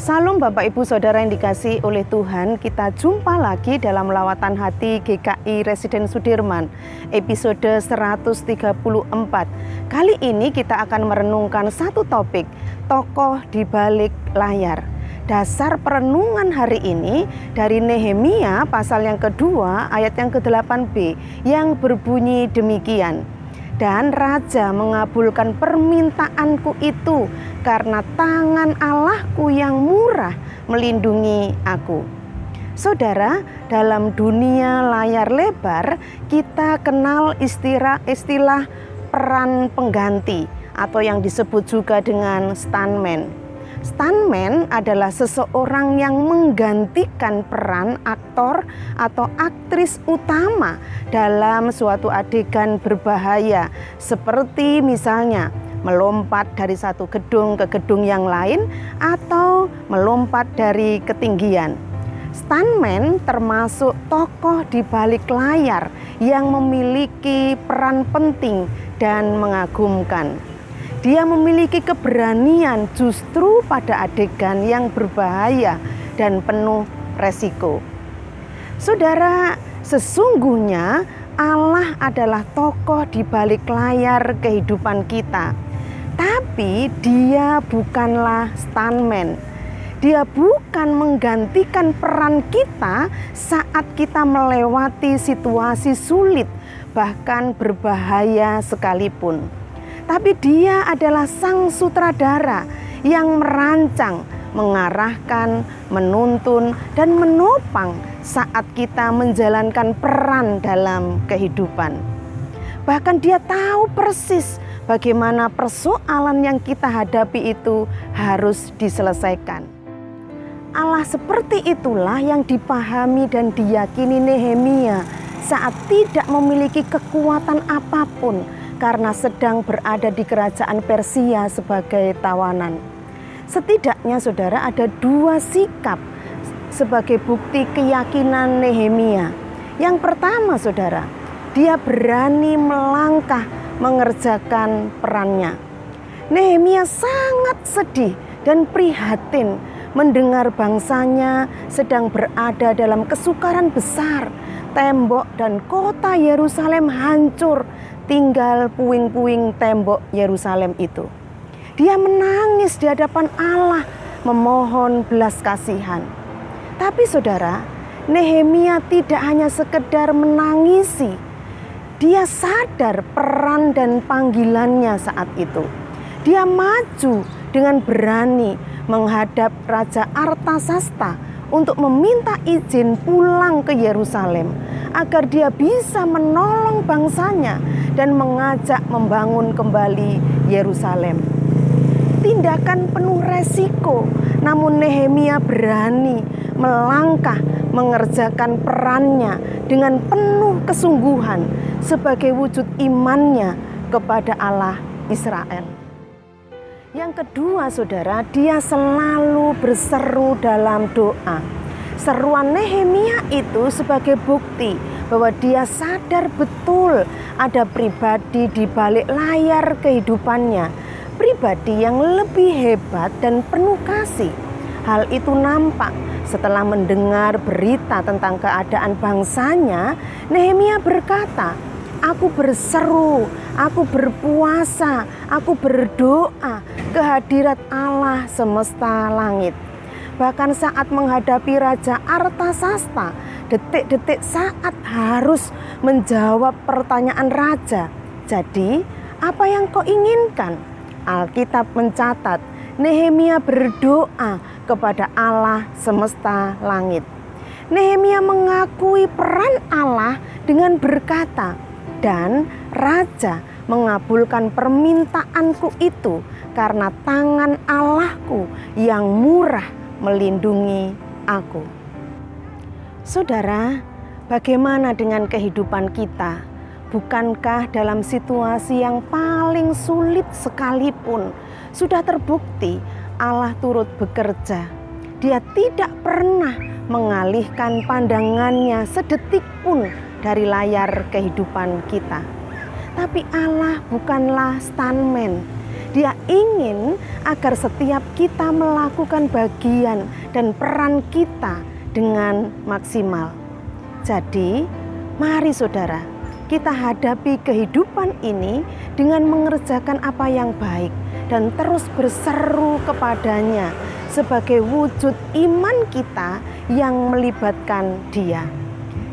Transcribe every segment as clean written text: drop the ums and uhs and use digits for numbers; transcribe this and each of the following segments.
Salam Bapak Ibu Saudara yang dikasihi oleh Tuhan, kita jumpa lagi dalam lawatan hati GKI Residen Sudirman, episode 134. Kali ini kita akan merenungkan satu topik, tokoh di balik layar. Dasar perenungan hari ini dari Nehemia pasal yang kedua ayat yang ke-8b yang berbunyi demikian. Dan raja mengabulkan permintaanku itu karena tangan Allahku yang murah melindungi aku. Saudara, dalam dunia layar lebar kita kenal istilah peran pengganti atau yang disebut juga dengan stuntman. Stuntman adalah seseorang yang menggantikan peran aktor atau aktris utama dalam suatu adegan berbahaya, seperti misalnya melompat dari satu gedung ke gedung yang lain atau melompat dari ketinggian. Stuntman termasuk tokoh di balik layar yang memiliki peran penting dan mengagumkan. Dia memiliki keberanian justru pada adegan yang berbahaya dan penuh resiko. Saudara, sesungguhnya Allah adalah tokoh di balik layar kehidupan kita. Tapi Dia bukanlah stuntman. Dia bukan menggantikan peran kita saat kita melewati situasi sulit, bahkan berbahaya sekalipun. Tapi Dia adalah sang sutradara yang merancang, mengarahkan, menuntun, dan menopang saat kita menjalankan peran dalam kehidupan. Bahkan Dia tahu persis bagaimana persoalan yang kita hadapi itu harus diselesaikan. Allah seperti itulah yang dipahami dan diyakini Nehemia saat tidak memiliki kekuatan apapun karena sedang berada di kerajaan Persia sebagai tawanan. Setidaknya saudara ada dua sikap sebagai bukti keyakinan Nehemia. Yang pertama saudara, dia berani melangkah mengerjakan perannya. Nehemia sangat sedih dan prihatin mendengar bangsanya sedang berada dalam kesukaran besar. Tembok dan kota Yerusalem hancur, tinggal puing-puing tembok Yerusalem itu. Dia menangis di hadapan Allah, memohon belas kasihan. Tapi saudara, Nehemia tidak hanya sekedar menangisi. Dia sadar peran dan panggilannya saat itu. Dia maju dengan berani menghadap Raja Artasasta untuk meminta izin pulang ke Yerusalem agar dia bisa menolong bangsanya dan mengajak membangun kembali Yerusalem. Tindakan penuh resiko, namun Nehemia berani melangkah mengerjakan perannya dengan penuh kesungguhan sebagai wujud imannya kepada Allah Israel. Yang kedua saudara, dia selalu berseru dalam doa. Seruan Nehemia itu sebagai bukti bahwa dia sadar betul ada pribadi di balik layar kehidupannya, pribadi yang lebih hebat dan penuh kasih. Hal itu nampak setelah mendengar berita tentang keadaan bangsanya. Nehemia berkata, "Aku berseru, aku berpuasa, aku berdoa ke hadirat Allah semesta langit." Bahkan saat menghadapi Raja Artasasta, detik-detik saat harus menjawab pertanyaan raja. "Jadi, apa yang kau inginkan?" Alkitab mencatat, Nehemia berdoa kepada Allah semesta langit. Nehemia mengakui peran Allah dengan berkata, "Dan raja mengabulkan permintaanku itu karena tangan Allahku yang murah melindungi aku." Saudara, bagaimana dengan kehidupan kita? Bukankah dalam situasi yang paling sulit sekalipun sudah terbukti Allah turut bekerja? Dia tidak pernah mengalihkan pandangannya sedetik pun dari layar kehidupan kita. Tapi Allah bukanlah stuntman. Dia ingin agar setiap kita melakukan bagian dan peran kita dengan maksimal. Jadi, mari saudara, kita hadapi kehidupan ini dengan mengerjakan apa yang baik dan terus berseru kepadanya sebagai wujud iman kita yang melibatkan Dia.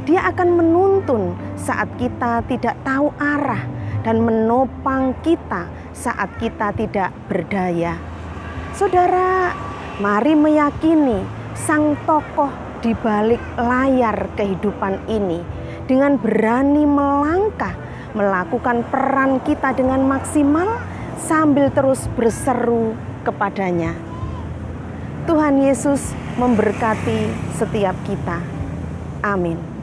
Dia akan menuntun saat kita tidak tahu arah dan menopang kita saat kita tidak berdaya. Saudara, mari meyakini Sang Tokoh di balik layar kehidupan ini dengan berani melangkah, melakukan peran kita dengan maksimal sambil terus berseru kepadanya. Tuhan Yesus memberkati setiap kita. Amin.